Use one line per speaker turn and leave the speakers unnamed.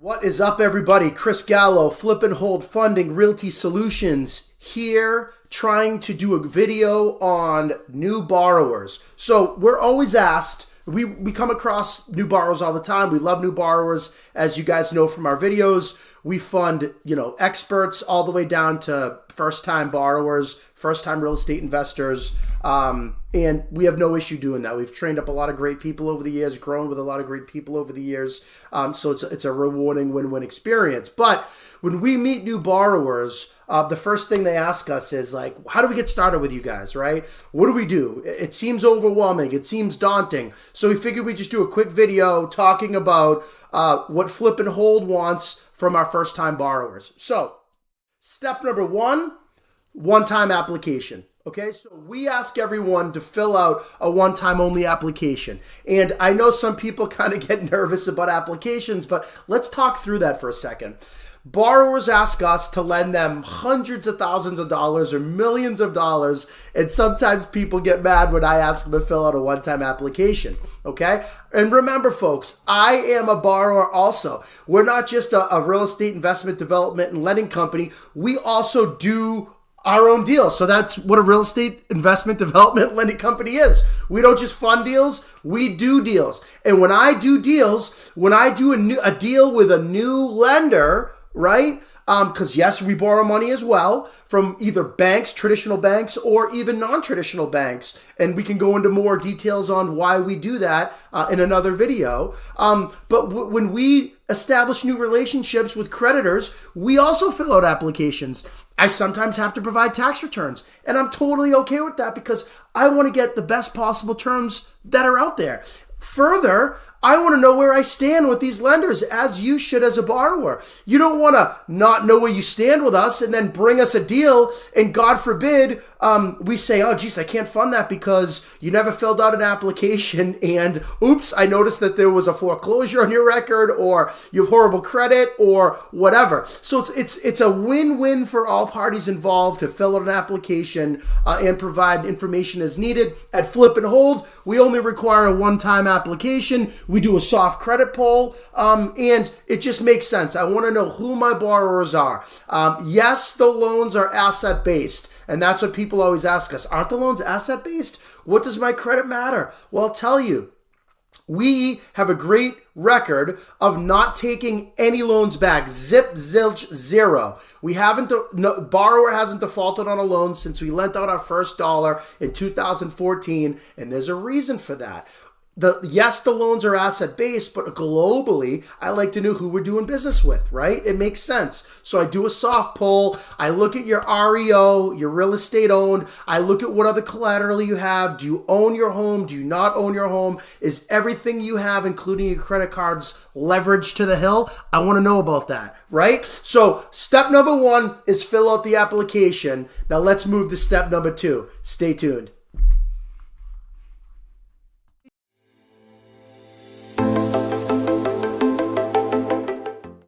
What is up, everybody? Chris Gallo, Flip and Hold Funding Realty Solutions here, trying to do a video on new borrowers. So we're always asked, we come across new borrowers all the time. We love new borrowers, as you guys know from our videos. We fund, experts all the way down to first-time borrowers, first-time real estate investors, and we have no issue doing that. We've trained up a lot of great people over the years, grown with a lot of great people over the years, so it's a rewarding win-win experience. But when we meet new borrowers, the first thing they ask us is like, how do we get started with you guys, right? What do we do? It seems overwhelming. It seems daunting. So we figured we'd just do a quick video talking about what Flip and Hold wants from our first-time borrowers. So step number one-time application. Okay, so we ask everyone to fill out a one-time only application. And I know some people kind of get nervous about applications, but let's talk through that for a second. Borrowers ask us to lend them hundreds of thousands of dollars or millions of dollars, and sometimes people get mad when I ask them to fill out a one-time application, okay? And remember, folks, I am a borrower also. We're not just a real estate investment development and lending company. We also do our own deals. So that's what a real estate investment development lending company is. We don't just fund deals, we do deals. And when I do deals, when I do a deal with a new lender, right? Because yes, we borrow money as well from either banks, traditional banks, or even non-traditional banks. And we can go into more details on why we do that in another video. But when we establish new relationships with creditors, we also fill out applications. I sometimes have to provide tax returns, and I'm totally okay with that because I want to get the best possible terms that are out there. Further, I want to know where I stand with these lenders, as you should as a borrower. You don't want to not know where you stand with us and then bring us a deal, and God forbid, we say, oh, geez, I can't fund that because you never filled out an application, and oops, I noticed that there was a foreclosure on your record, or you have horrible credit, or whatever. So it's a win-win for all parties involved to fill out an application and provide information as needed. At Flip and Hold, we only require a one-time application. We do a soft credit poll, and it just makes sense. I want to know who my borrowers are. Yes, the loans are asset-based, and that's what people always ask us. Aren't the loans asset-based? What does my credit matter? Well, I'll tell you. We have a great record of not taking any loans back. Zip, zilch, zero. Borrower hasn't defaulted on a loan since we lent out our first dollar in 2014, and there's a reason for that. Yes, the loans are asset-based, but globally, I like to know who we're doing business with, right? It makes sense. So I do a soft poll. I look at your REO, your real estate owned. I look at what other collateral you have. Do you own your home? Do you not own your home? Is everything you have, including your credit cards, leveraged to the hill? I want to know about that, right? So step number one is fill out the application. Now let's move to step number two. Stay tuned.